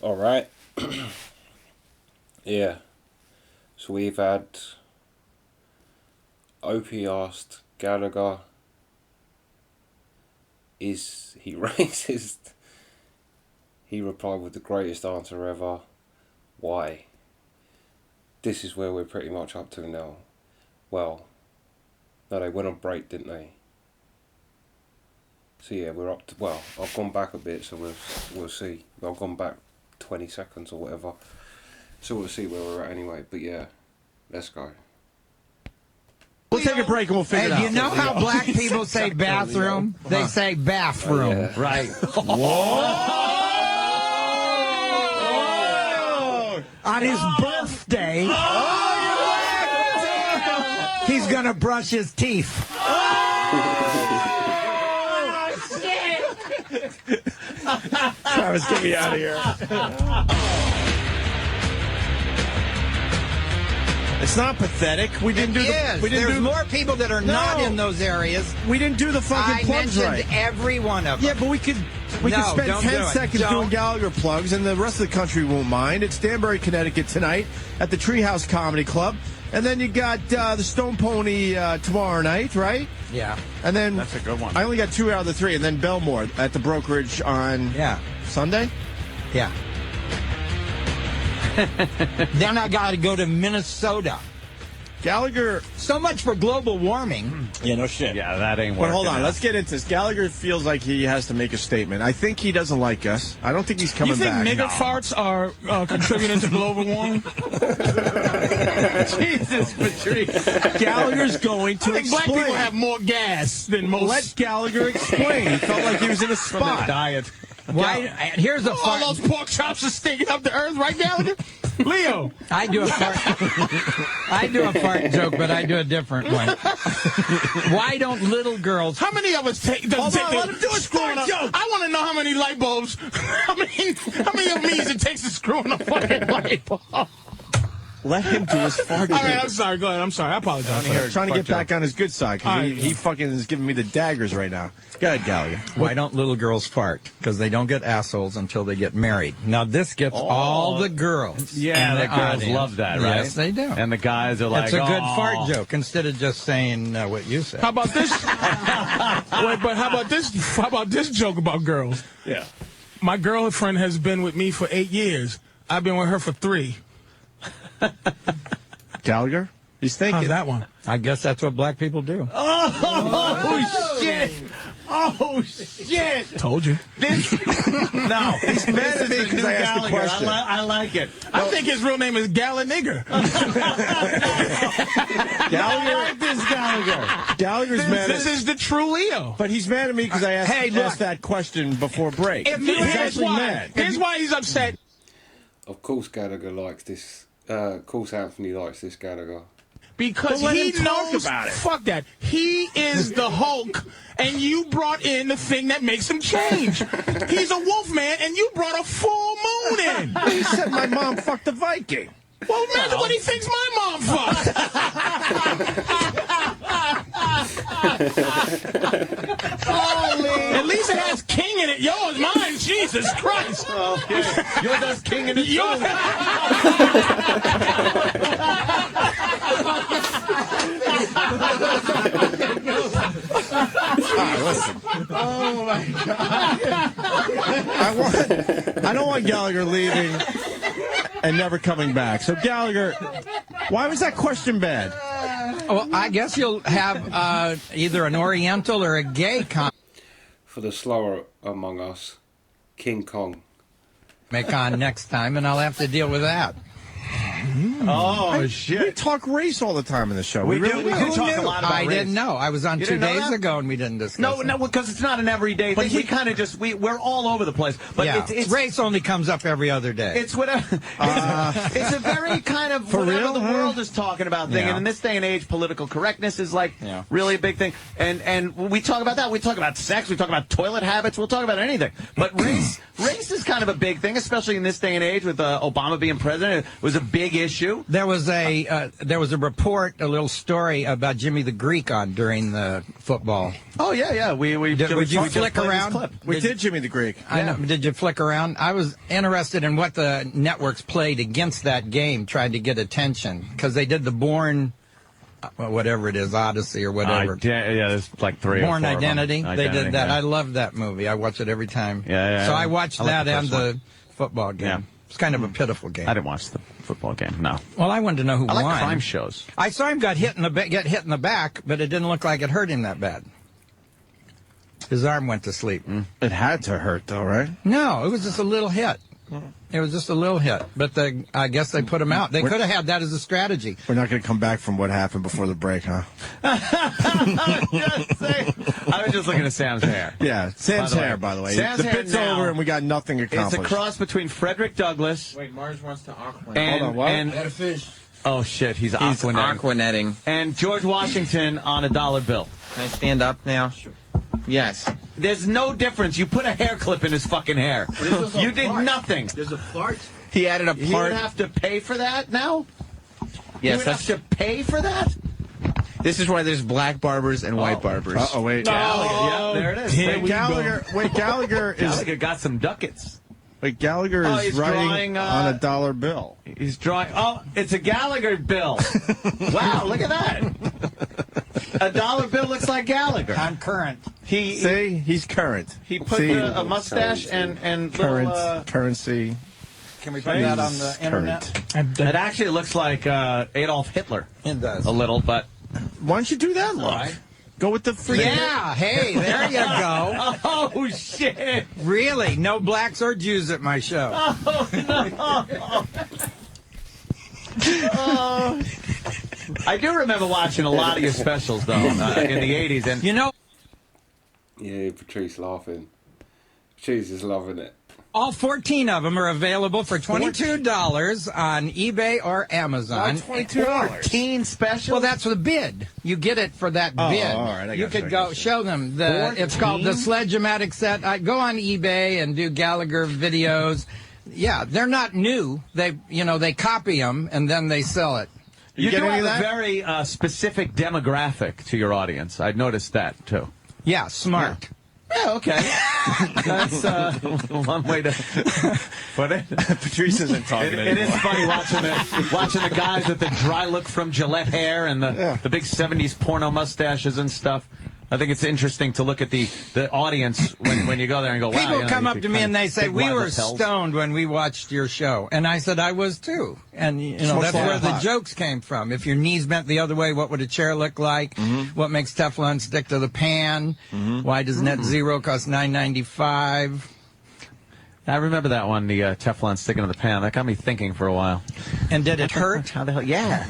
All right. Yeah. So we've had Opie asked Gallagher, is he racist? He replied with the greatest answer ever. Why? This is where we're pretty much up to now. Well, no, they went on break, didn't they? So yeah, we're up to, well, I've gone back a bit, so we'll see. I've gone back 20 seconds or whatever. So we'll see where we're at anyway. But yeah, let's go. We'll take a break and we'll figure it out. You know how black people say bathroom? They say bathroom. Oh, yeah. Right. Whoa! On his birthday, he's going to brush his teeth. Travis, get me out of here. It's not pathetic. We didn't do the. We didn't There's do more people that are not in those areas. We didn't do the fucking plugs mentioned right. every one of them. Yeah, but we could No, spend don't 10 do it. seconds Don't. doing Gallagher plugs, and the rest of the country won't mind. It's Danbury, Connecticut tonight at the Treehouse Comedy Club. And then you got the Stone Pony tomorrow night, right? Yeah. And then That's a good one. I only got 2 out of the 3, and then Belmore at the brokerage on Sunday. Yeah. Then I got to go to Minnesota. Gallagher. So much for global warming. Yeah, no shit. Yeah, that ain't But working. hold on, out. let's get into this. Gallagher feels like he has to make a statement. I think he doesn't like us. I don't think he's coming You think back. nigger farts are contributing to global warming? Jesus, Patrice. Gallagher's going to I think black explain. people have more gas than most. Let Gallagher explain. He felt like he was in a From his spot. diet. Why? Here's a All fart. those pork chops are stinking up the earth, right, Gallagher? Leo. I do a fart. I do a fart joke, but I do a different one. Why don't little girls? How many of us take? Hold on, let him do his screwing fart up? joke. I want to know how many light bulbs. How many of these it takes to screw in a fucking light bulb? Let him do his fart All joke. right, I'm sorry. Go ahead. I'm sorry. I apologize. I'm trying to get back on his good side All because right. he fucking is giving me the daggers right now. Go ahead, Gallagher. Why don't little girls fart? Because they don't get assholes until they get married. Now this gets all the girls. Yeah, in the girls audience. love that, right? Yes, they do. And the guys are like, It's a good "Oh." fart joke instead of just saying what you said. How about this? Wait, but how about this? How about this joke about girls? Yeah. My girlfriend has been with me for 8 years. I've been with her for 3. Gallagher? He's thinking. How's that one? I guess that's what black people do. Oh, shit. Oh, shit. Told you. This, no. He's mad at me because I asked the question. I like it. I think his real name is Gallagher. Gallagher. I like this Gallagher. Gallagher's mad This at is the true Leo. But he's mad at me because I asked that question before break. If He's you, here's actually why. mad. Here's why he's upset. Of course Gallagher likes this. Of course Anthony likes this Gallagher. Because But let he him talk knows. about it. Fuck that. He is the Hulk, and you brought in the thing that makes him change. He's a wolf man, and you brought a full moon in. He said my mom fucked a Viking. Well, imagine what he thinks my mom fucked. At least it has king in it. Yours, mine, Jesus Christ. Yours has king in his Yours. Listen. Oh my God. I don't want Gallagher leaving and never coming back. So Gallagher, why was that question bad? Well, I guess you'll have either an Oriental or a gay comic For the slower among us, King Kong. on next time, and I'll have to deal with that. Oh, We shit. talk race all the time in the show. We do really talk a lot about I race. didn't know. I was on You 2 didn't know days that? ago, and we didn't discuss No, it. no, because it's not an everyday thing. We kind of just, we're all over the place. But yeah, it's race only comes up every other day. It's whatever. It's a very kind of For whatever real, the huh? world is talking about thing. Yeah. And in this day and age, political correctness is like Yeah. really a big thing. And we talk about that. We talk about sex. We talk about toilet habits. We'll talk about anything. But race is kind of a big thing, especially in this day and age with Obama being president. It was a big issue. you? There was a report, a little story about Jimmy the Greek on during the football. Oh yeah. Would you flick around? We did Jimmy the Greek. I know. Did you flick around? I was interested in what the networks played against that game, tried to get attention, because they did the Bourne, whatever it is, Odyssey or whatever. There's like 3 Bourne or 4 Identity. of them. They did that. Yeah. I love that movie. I watch it every time. Yeah. So I watched I like that the and first one. the football game. Yeah. It's kind of a pitiful game. I didn't watch the football game. No. Well, I wanted to know who I won. like crime shows. I saw him get hit in the back, but it didn't look like it hurt him that bad. His arm went to sleep. It had to hurt, though, right? No, it was just a little hit. It was just a little hit. But I guess they put him out. They could have had that as a strategy. We're not going to come back from what happened before the break, huh? I was just looking at Sam's hair. Yeah, Sam's hair, by the way. Sam's the hair bit's now, over and we got nothing accomplished. It's a cross between Frederick Douglass. Wait, Mars wants to Aquanet. And, Hold on, what? And, Had a fish. oh shit, he's Aquanet. Aquanetting. And George Washington on a dollar bill. Can I stand up now? Yes. There's no difference. You put a hair clip in his fucking hair. You did nothing. There's a part. He added a part. He would have to pay for that now? Yes, you would have to pay for that? This is why there's black barbers and white barbers. Uh-oh, wait. Yeah, there it is. Wait, Gallagher is... Gallagher got some ducats. Wait, Gallagher Oh, is he's writing drawing, on a dollar bill. He's drawing. Oh, it's a Gallagher bill. Wow, look at that. A dollar bill looks like Gallagher. I'm current. See? He's current. He put See? a mustache and Current, little, currency. Can we put that on the internet? it actually looks like Adolf Hitler. It does. A little, but Why don't you do that, look? right. Go with the free. Yeah, hey, there you go. Oh shit! Really, no blacks or Jews at my show. I do remember watching a lot of your specials though in the '80s, and You know, Yeah, Patrice laughing. Patrice is loving it. all 14 of them are available for $22 on eBay or Amazon. $22. 14 specials. Well, that's the bid. You get it for that bid. all right, I you got you, could I go got you. show them. It's called the Sledge-O-Matic set. I go on eBay and do Gallagher videos. Yeah, they're not new. They copy them and then they sell it. You get do any have of a that? very specific demographic to your audience. I noticed that too. Yeah, smart. Yeah, okay. That's one way to put it. Patrice isn't talking It is funny watching the guys with the dry look from Gillette hair and the big 70s porno mustaches and stuff. I think it's interesting to look at the audience when you go there and go, wow. People come you up could to me kind and of they say, big we wide were lapels." stoned when we watched your show. And I said, I was too. And, that's where the jokes came from. If your knees bent the other way, what would a chair look like? What makes Teflon stick to the pan? Why does net zero cost $9.95? I remember that one, the Teflon sticking to the pan. That got me thinking for a while. And did it hurt? How the hell? Yeah.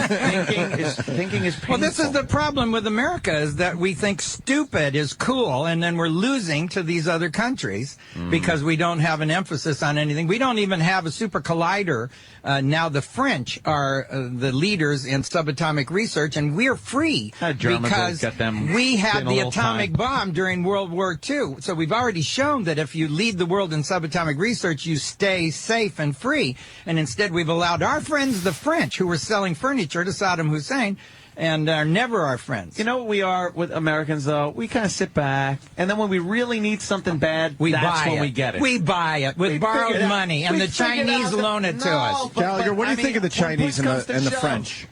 thinking is painful. Well, this is the problem with America, is that we think stupid is cool, and then we're losing to these other countries because we don't have an emphasis on anything. We don't even have a super collider. Now the French are the leaders in subatomic research, and we're free Germans will because get them we had in a the little atomic time. bomb during World War II. So we've already shown that if you lead the world in subatomic research, you stay safe and free. And instead, we've allowed our friends, the French, who were selling furniture to Saddam Hussein, and are never our friends. You know what we are with Americans, though? We kind of sit back, and then when we really need something bad, We that's buy when it. we get it. We buy it with We borrowed figured out- money, and we the figured Chinese out that- loan it to No, us. but- Gallagher, what do you think of the when Chinese push and comes to the shove, French?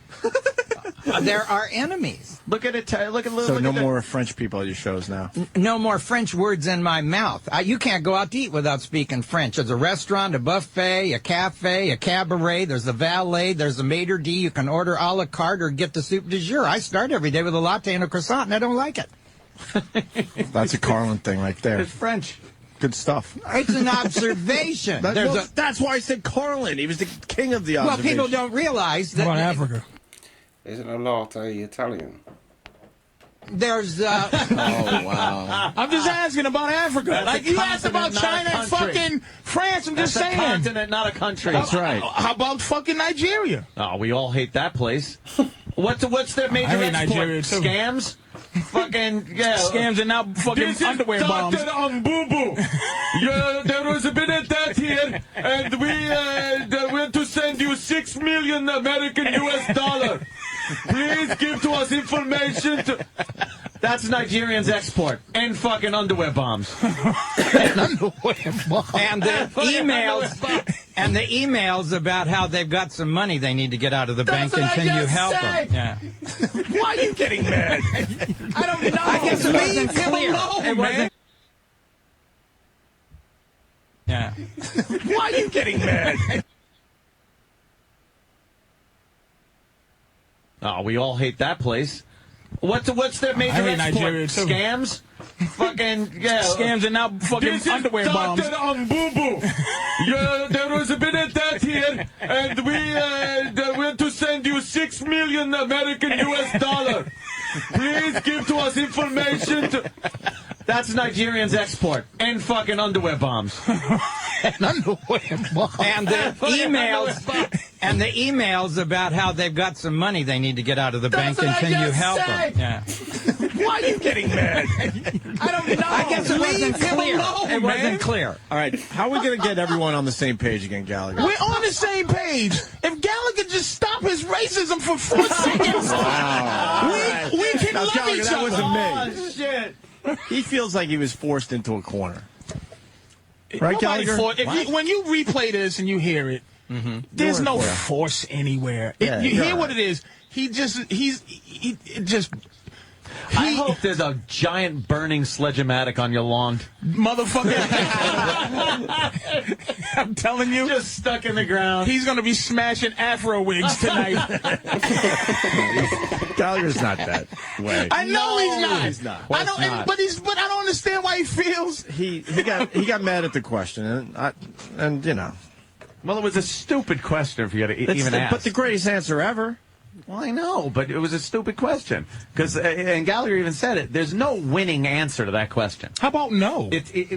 They're our enemies. Look at it. Look at So no at more French people at your shows now. No more French words in my mouth. You can't go out to eat without speaking French. There's a restaurant, a buffet, a cafe, a cabaret. There's a valet. There's a maitre d'. You can order a la carte or get the soup du jour. I start every day with a latte and a croissant, and I don't like it. That's a Carlin thing right there. It's French. Good stuff. It's an observation. That's why I said Carlin. He was the king of the Well, observation. people don't realize that Africa? Isn't a latte Italian? there's Oh, wow. I'm just asking about Africa. That's Like a you asked about continent, not a China and country. fucking France. I'm just That's a saying. continent, not a country. That's right. How about fucking Nigeria? Oh, we all hate that place. What's their major I hate export? Nigeria, too. Scams? Fucking, yeah. Scams and now fucking underwear bombs. Dr. Boo-Boo. Yeah, there was a bit of that here, and we went to send you $6 million American US dollar. Please give to us information to... That's Nigerians' export. And fucking underwear bombs. And the emails about how they've got some money they need to get out of the bank, and can you help them? Yeah. Why are you getting mad? I don't know. I guess it wasn't clear. It wasn't. Yeah. Why are you getting mad? Oh, we all hate that place. What's their major hate export? Nigeria, too. Scams? Fucking, yeah. Scams and now fucking underwear bombs. Dr. Boo-Boo. Yeah, there was a bit of that here, and we went to send you $6 million American US dollar. Please give to us information to... That's Nigerians' export. And fucking underwear bombs. And the emails about how they've got some money they need to get out of the bank, and can you help them? Yeah. Why are you getting mad? I don't know. I guess it wasn't clear. It wasn't clear. All right, how are we going to get everyone on the same page again, Gallagher? We're on the same page. If Gallagher just stop his racism for 4 seconds, we can Now, love Gallagher, each that other. wasn't me. Oh, shit. He feels like he was forced into a corner. Right, Nobody Gallagher? when you replay this and you hear it, there's no force anywhere. Yeah, you you're hear what right. it is. He just. I hope there's a giant burning sledge-o-matic on your lawn. Motherfucker. I'm telling you. Just stuck in the ground. He's going to be smashing Afro wigs tonight. Gallagher's not that way. I know he's not. He's not. I don't, but I don't understand why he feels. He got mad at the question, and you know. Well, it was a stupid question if you had to even ask. But the greatest answer ever. Well, I know, but it was a stupid question. Because, and Gallagher even said it, there's no winning answer to that question. How about no?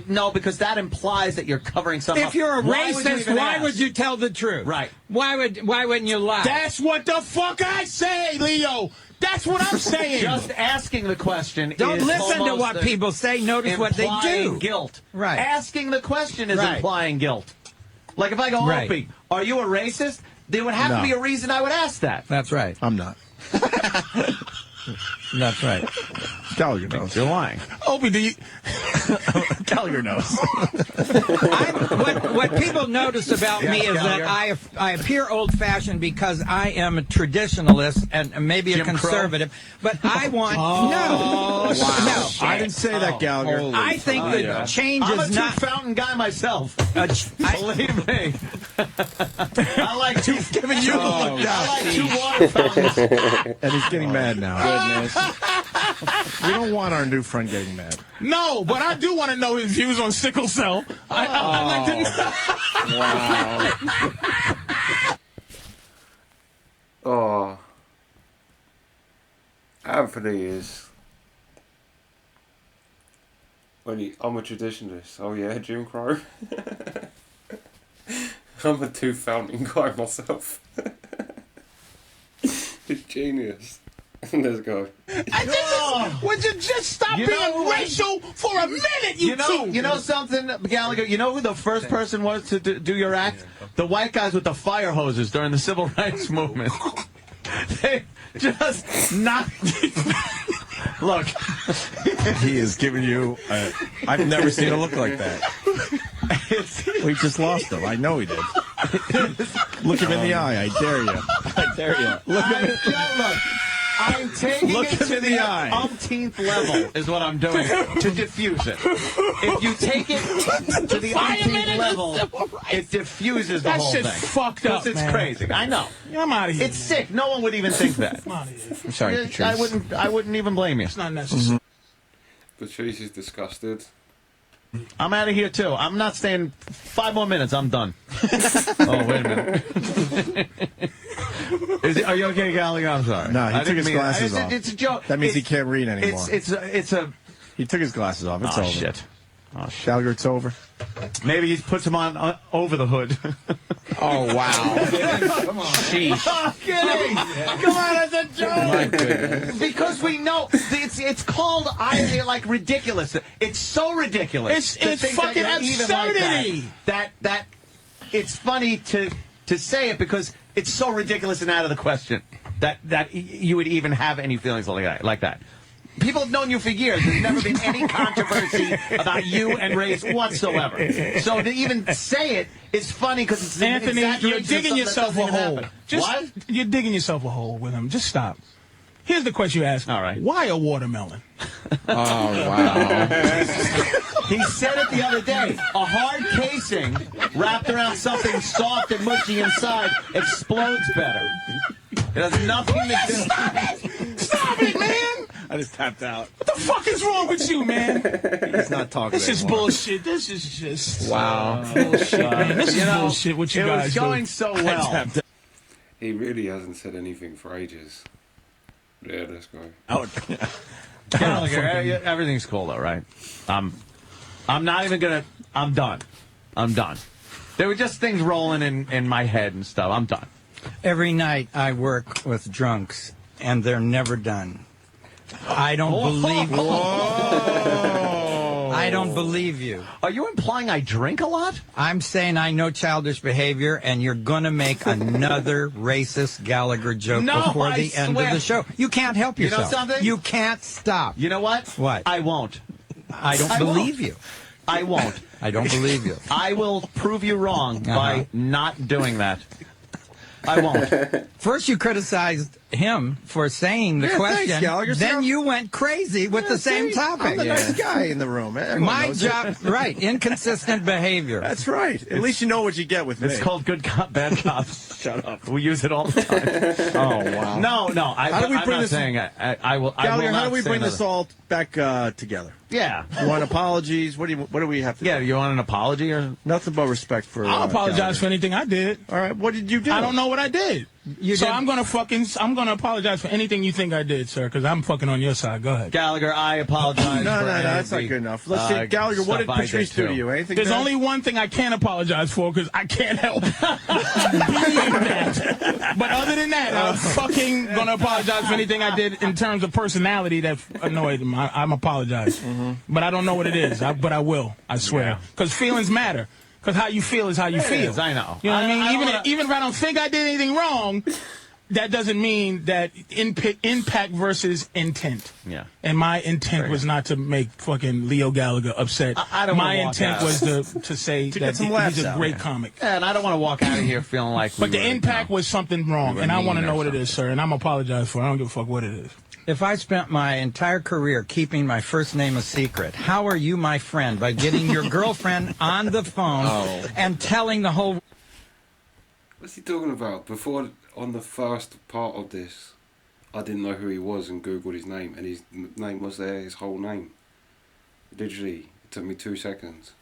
No, because that implies that you're covering something. If you're a racist, why would you tell the truth? Right. Why wouldn't you lie? That's what the fuck I say, Leo. That's what I'm saying. Just asking the question Don't is listen to almost what people say. Notice what they implying do. Guilt. Right. Asking the question is Right. implying guilt. Like if I go, Right. Opie, are you a racist? There would have to No. be a reason I would ask that. That's right. I'm not. That's right. Gallagher knows. You're lying. Opie, do you? Gallagher knows. What people notice about me is that I appear old-fashioned because I am a traditionalist and maybe a Jim Crow? conservative. But I want Oh, no. I didn't say that, Gallagher. I think that change I'm a is not. two-fountain guy myself. Believe me. I like two. Giving you the look I down. like two water fountains. And he's getting mad now. Goodness. We don't want our new friend getting mad. No, but I do want to know his views on sickle cell. I'd like to know. Oh, Anthony is. I'm a traditionalist. Oh yeah, Jim Crow. I'm a two-fountain guy myself. It's genius. Let's go. Would you just stop being racial for a minute, you two? You know something, Gallagher? You know who the first person was to do your act? The white guys with the fire hoses during the civil rights movement. They just knocked. Look. He is giving you. I've never seen a look like that. We just lost him. I know he did. Look him in the eye. I dare you. I dare you. Look him in Look. I'm taking Look it him to in the the eye. umpteenth level is what I'm doing to diffuse it. If you take it to the umpteenth level, it diffuses the That whole shit's thing. fucked up, It's man. crazy. I know. I'm out of here. It's sick. No one would even think that. I'm out of here. I'm sorry, Patrice. I wouldn't even blame you. It's not necessary. Patrice is disgusted. I'm out of here too. I'm not staying 5 more minutes. I'm done. Oh, wait a minute. Are you okay, Gallagher? I'm sorry. No, he I took didn't his mean- glasses off. It's a joke. That means he can't read anymore. It's a. He took his glasses off. It's Oh over. shit. Oh, shit. Gallagher, it's over. Maybe he puts him on over the hood. Oh, wow. Sheesh. I'm kidding. Come on, that's a joke. My goodness. Because we know it's called like ridiculous. It's so ridiculous. It's fucking absurdity. That it's funny to say it because it's so ridiculous and out of the question that you would even have any feelings like that. People have known you for years. There's never been any controversy about you and race whatsoever. So to even say it is funny because it's Anthony, you're digging yourself a hole. What? You're digging yourself a hole with him. Just stop. Here's the question you asked. All right. Why a watermelon? Oh, wow. He said it the other day. A hard casing wrapped around something soft and mushy inside explodes better. It has nothing to do. Stop it, man! I just tapped out. What the fuck is wrong with you, man? He's not talking This is anymore. bullshit. This is just Wow. bullshit, man. This is bullshit. What you It guys was do. going so well. He really hasn't said anything for ages. Yeah, let's go. Gallagher, everything's cool though, right? I'm not even gonna. I'm done. I'm done. There were just things rolling in my head and stuff. I'm done. Every night I work with drunks, and they're never done. I don't believe you. I don't believe you. Are you implying I drink a lot? I'm saying I know childish behavior, and you're going to make another racist Gallagher joke No, before I the end of swear. the show. You can't help You know yourself. something? You can't stop. You know what? What? I won't. I don't I believe won't. you. I won't. I don't believe you. I will prove you wrong by not doing that. I won't. First, you criticized him for saying the Yeah, question. thanks, Gallagher. Then you went crazy with the same topic. I'm the nice guy in the room. Everyone My knows it. job, right? Inconsistent behavior. That's right. At least you know what you get with me. It's called good cop, bad cop. Shut up. We use it all the time. Oh, wow. No. How do we I'm bring not this- saying I will. I Gallagher, will how not do we say bring this another- all back together? Yeah. You want apologies? What do we have to Yeah. do? You want an apology or? Nothing but respect for I'll apologize Gallagher. for anything I did. All right, what did you do? I don't know what I did. You So did- I'm gonna apologize for anything you think I did, sir, because I'm fucking on your side. Go ahead. Gallagher, I apologize. No, for that's not any, good enough. Let's see, Gallagher, what did stuff I Patrice did, do to too. you? Anything There's bad? only one thing I can't apologize for because I can't help being that. But other than that, I'm fucking gonna apologize for anything I did in terms of personality that annoyed him. I'm apologize, but I don't know what it is. But I will. I swear, because feelings matter. Because how you feel is how you feel. is, I know. You know what I mean? I don't wanna- Even if I don't think I did anything wrong, that doesn't mean that impact versus intent. Yeah. And my intent was not to make fucking Leo Gallagher upset. I don't My wanna walk intent out. was to say To that get some laughs he's a out. great comic. Yeah, and I don't want to walk out of here feeling like. But the impact was something wrong, were and I want to mean know or what it is, sir. And I'm apologize for it. I don't give a fuck what it is. If I spent my entire career keeping my first name a secret, how are you my friend? By getting your girlfriend on the phone and telling the whole... What's he talking about? Before, on the first part of this, I didn't know who he was and Googled his name, and his name was there, his whole name. Literally, it took me 2 seconds.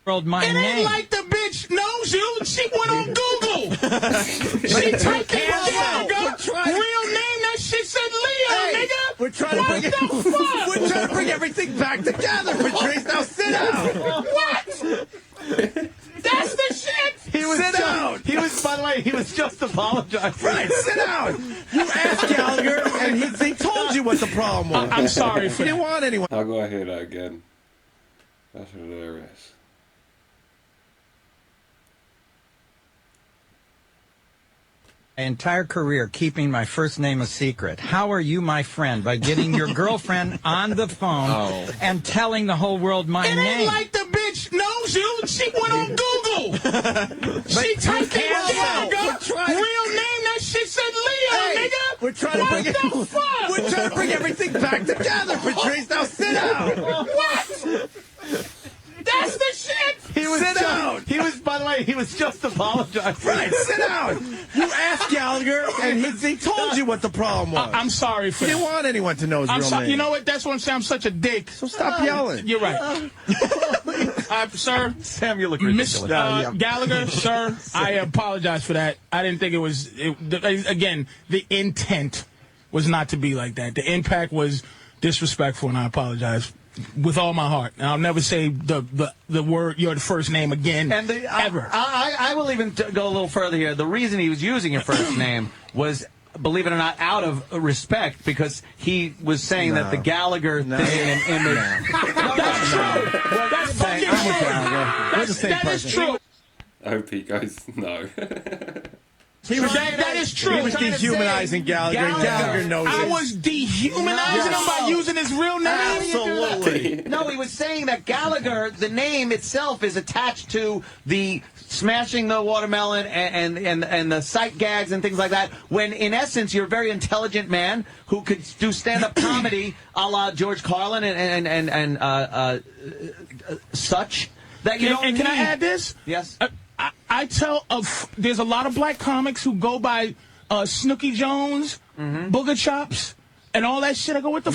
world my It name. ain't like the bitch knows you. She went on Google. She typed in Gallagher. Real name, that shit said Leo, nigga. We're trying to bring We're trying to bring everything back together, Patrice. Now sit down. What? That's the shit. He was Sit down. He was. By the way, he was just apologizing. Right, sit down. You asked Gallagher, and he told you what the problem was. I'm sorry for He didn't that. want anyone. I gotta hear that again. That's hilarious. My entire career keeping my first name a secret. How are you my friend? By getting your girlfriend on the phone and telling the whole world my It name. ain't like the bitch knows you. She went on Google. She typed in Gallagher. Real name, that shit said Leo, nigga. We're trying to bring What the fuck? We're trying to bring everything back together, Patrice. Now sit down. What? That's the shit. He was Sit down. He was. By the way, he was just apologizing. Right, sit down. You asked Gallagher, and he told you what the problem was. I'm sorry for He didn't that. want anyone to know his I'm real sorry. name. You know what? That's what I'm saying. I'm such a dick. So stop yelling. You're right. Sir, Sam, you look Miss ridiculous. Gallagher, sir, I apologize for that. I didn't think it was. Again, the intent was not to be like that. The impact was disrespectful, and I apologize with all my heart. And I'll never say the word your first name again, And ever. I will even go a little further here. The reason he was using your first name was, believe it or not, out of respect, because he was saying that the Gallagher thing and image. That's true. That's fucking true. That is true. Opie goes, no. That is true. He was dehumanizing Gallagher. Gallagher knows I it. was dehumanizing him by using his real name? Absolutely. No, he was saying that Gallagher, the name itself, is attached to the smashing the watermelon and the sight gags and things like that, when in essence you're a very intelligent man who could do stand-up comedy a la George Carlin and such. That you don't And can I need. add this? Yes. I tell there's a lot of black comics who go by Snooky Jones, Booger Chops, and all that shit. I go, what the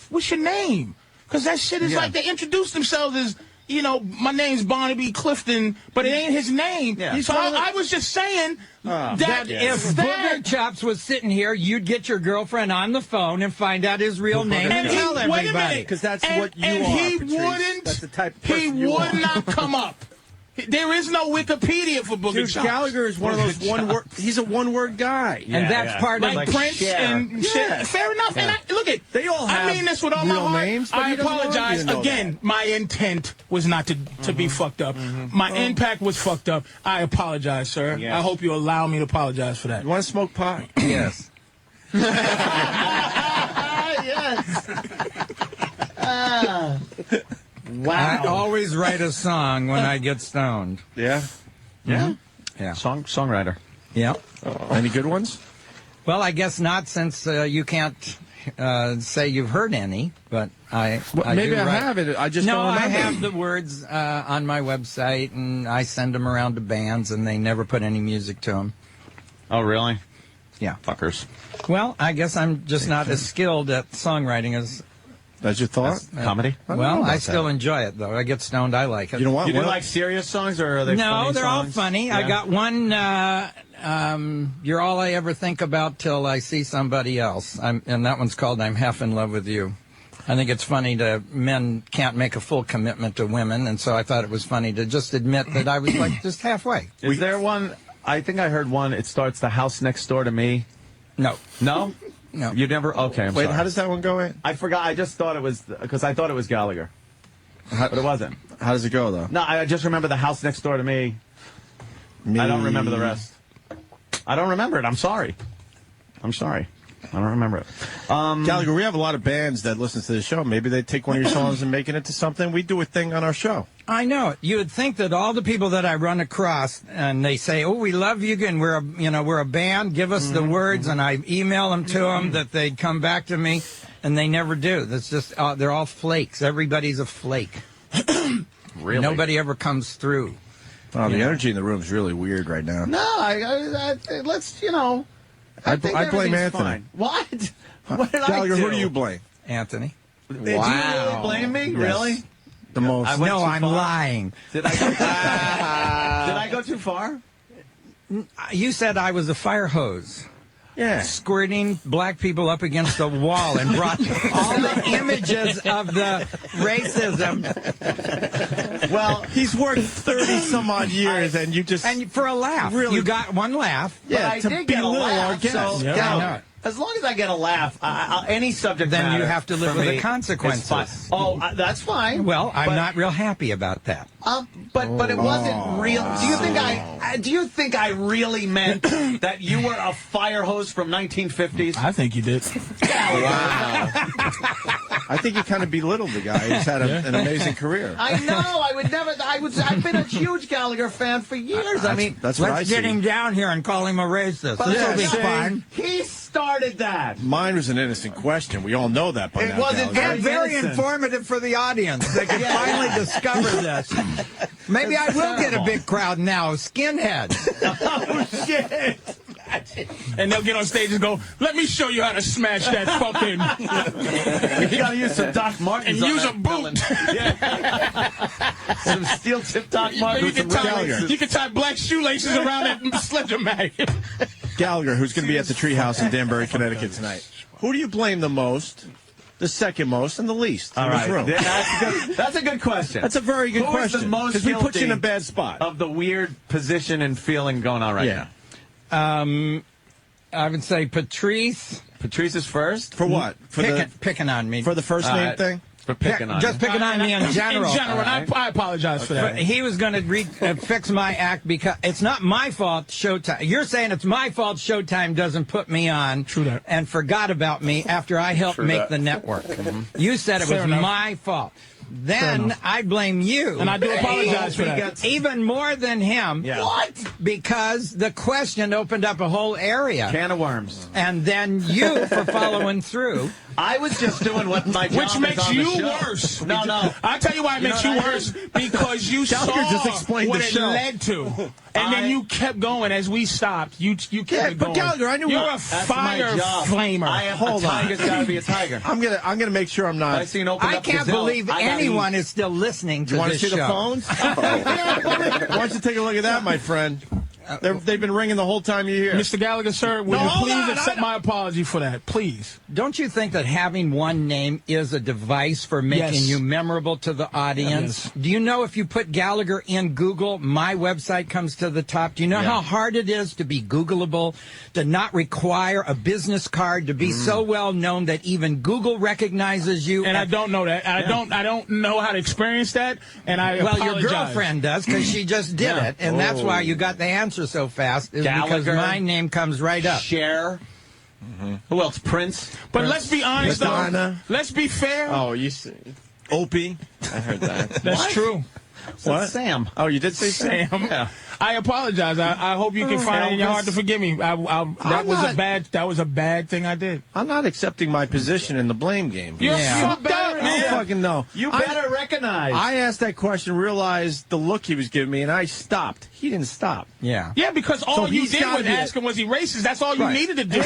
what's your name? Because that shit is like they introduce themselves as, you know, my name's Barnaby Clifton, but it ain't his name. Yeah. So I was just saying that if Booger Chops was sitting here, you'd get your girlfriend on the phone and find out his real name and tell wait a everybody. minute, Because that's what you and are, he Patrice. wouldn't. That's the type of He person you would are. not come up. There is no Wikipedia for Booger Dude, Chops. Gallagher is one of those one-word. He's a one-word guy. And that's part of like Prince and shit. Fair enough. And look at, They all have I mean this with all my real heart. names, but I he doesn't want you apologize to know again. that. My intent was not to be fucked up. My impact was fucked up. I apologize, sir. Yes. I hope you allow me to apologize for that. You want to smoke pot? Yes. Wow. I always write a song when I get stoned. Yeah. Yeah. Songwriter. Yeah. Any good ones? Well, I guess not, since you can't say you've heard any, but I Maybe do I write. have it. I just No, don't remember. I have the words on my website, and I send them around to bands, and they never put any music to them. Oh, really? Yeah. Fuckers. Well, I guess I'm just not as skilled at songwriting as... That's your thought? Comedy? Well, I still enjoy it, though. I get stoned. I like it. You know what? You do like serious songs, or are they No, funny they're songs? all funny. Yeah. I got one, You're All I Ever Think About Till I See Somebody Else. And that one's called I'm Half in Love with You. I think it's funny that men can't make a full commitment to women, and so I thought it was funny to just admit that I was like just halfway. Is there one? I think I heard one. It starts The House Next Door to Me. No. No? No. You never? Okay, I'm Wait, sorry. how does that one go in? I forgot. I just thought it was, because I thought it was Gallagher. But it wasn't. How does it go, though? No, I just remember The House Next Door to Me. I don't remember the rest. I don't remember it. I'm sorry. I don't remember it. Gallagher, we have a lot of bands that listen to the show. Maybe they take one of your songs and make it into something. We do a thing on our show. I know. You would think that all the people that I run across, and they say, "Oh, we love you, and we're a band. Give us the words," and I email them to them that they'd come back to me, and they never do. That's just they're all flakes. Everybody's a flake. Really? Nobody ever comes through. Oh, the energy in the room is really weird right now. No, let's, I think I blame everything's Anthony. fine. What? What did Gallagher, I do? who do you blame? Anthony. Did you really blame me? Yes. Really? The most. I went No, too I'm far? lying. Did I go too far? You said I was a fire hose. Yeah. Squirting black people up against a wall and brought all the images of the racism. Well, he's worked 30-some-odd years, and you just... And for a laugh. Really? You got one laugh. But I to did get a belittle our laugh. guests. So, Yeah, Gal, I know it. as long as I get a laugh, any subject Then you matter have to live for with the me is consequences. fine. Oh, that's fine. Well, I'm But- not real happy about that. But it wasn't real. Do you think I really meant that you were a fire hose from 1950s? I think you did. I think you kind of belittled the guy. He's had an amazing career. I know. I would never. I've been a huge Gallagher fan for years. I mean, That's what I Let's see. get him down here and call him a racist. but This will be see, fine. He started that. Mine was an innocent question. We all know that by It now. wasn't Gallagher. And very innocent. informative for the audience. They can finally discover this. Maybe I will get a big crowd now. Skinheads. Oh shit! And they'll get on stage and go, "Let me show you how to smash that fucking..." You gotta use some Doc Martens And on use that a boot. villain. Yeah. Some steel tip Doc Martens. You can tie black shoelaces around that sledge maggot. Gallagher, who's going to be at the Treehouse in Danbury, Connecticut tonight. Who do you blame the most the second most, and the least All in this right. room. That's a good question. That's a very good Who is question. the most Because we put you in a guilty bad spot. of the weird position and feeling going on right now? I would say Patrice. Patrice is first? For what? For Picking on me. for the first name thing? For picking on Just you. picking on me in general. In general, and I apologize for that. But he was going to fix my act because it's not my fault Showtime. You're saying it's my fault Showtime doesn't put me on. True that. And forgot about me after I helped make the network. You said it Fair was enough. my fault. Then I blame you. And I do apologize for that. Even more than him. Yeah. What? Because the question opened up a whole area. Can of worms. And then you for following through. I was just doing what my job Which is makes on the you show. worse. No, no. I'll tell you why it makes you worse. Because you saw Gallagher just explained what the it show. led to. And then you kept going as we stopped. You kept Yeah, it but going. Gallagher, I knew You're what- a That's my fire job. flamer. I am Hold a on. tiger's got to be a tiger. I'm gonna make sure I'm I not. seen open I up can't Brazil. believe I gotta anyone is still listening to You want to this see show. the phones? Why don't you take a look at that, my friend? They've been ringing the whole time you're here. Mr. Gallagher, sir, will No, you hold please on, accept my apology for that? Please. Don't you think that having one name is a device for making Yes. you memorable to the audience? Yes. Do you know if you put Gallagher in Google, my website comes to the top? Do you know how hard it is to be Googleable, to not require a business card, to be so well known that even Google recognizes you? And I don't know that. I don't know how to experience that. And I Well, apologize. your girlfriend does because she just did it, and that's why you got the answer so fast. Is because Gallagher. my name comes right up. Cher. Who else? Prince. But let's be honest, though. Madonna. Let's be fair. Oh, you see. Opie. I heard that. That's true. What? Sam. Oh, you did say Sam? Sam. Yeah. I apologize. I hope you can find it in your heart to forgive me. That was a bad thing I did. I'm not accepting my position in the blame game. You're Yeah. fucked up, I don't man. fucking know. You better recognize. I asked that question, realized the look he was giving me, and I stopped. He didn't stop. Yeah. Yeah, because all So you he's did gotta was be ask him, was he racist? That's all you Right. needed to do.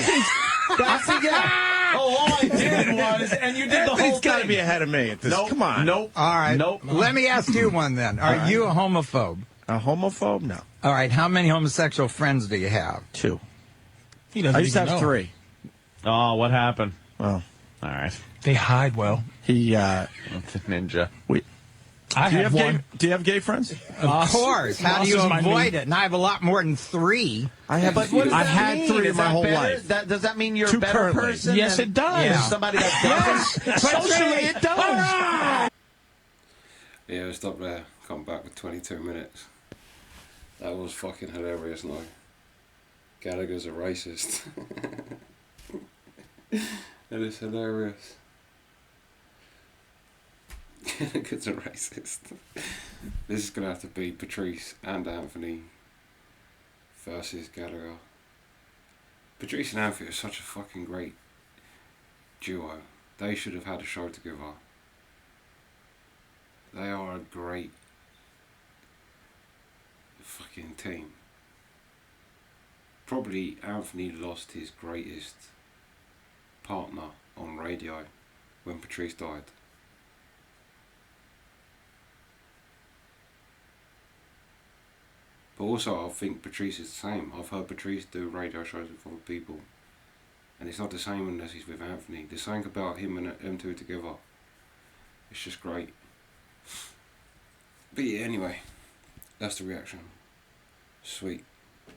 That's it, yeah. Oh, all I did was, and you did the whole He's got to thing. be ahead of me at this. Nope. Come on. Nope. All right. Nope. Let me ask you one then. Are you a homophobe? A homophobe? No. All right. How many homosexual friends do you have? 2. He doesn't I used to even have know. 3. Oh, what happened? Well, All right. They hide well. he. Ninja. I Do you have have one. gay? Do you have gay friends? Of course. How do you Ross is my avoid new- it? And I have a lot more than 3. I have. But what does I've that had mean? 3 Is in my that whole better? life. Does that mean you're 2 a better currently. person? Yes, than it does. Yeah. Somebody that doesn't? Socially, it does. Yeah, we'll stop there. Come back with 22 minutes. That was fucking hilarious, no? Gallagher's a racist. That is hilarious. Gallagher's a racist. This is going to have to be Patrice and Anthony versus Gallagher. Patrice and Anthony are such a fucking great duo. They should have had a show together. They are a great fucking team. Probably Anthony lost his greatest partner on radio when Patrice died. But also I think Patrice is the same. I've heard Patrice do radio shows with other people, and it's not the same unless he's with Anthony. There's something about him and them two together. It's just great. But yeah, anyway, that's the reaction. Sweet.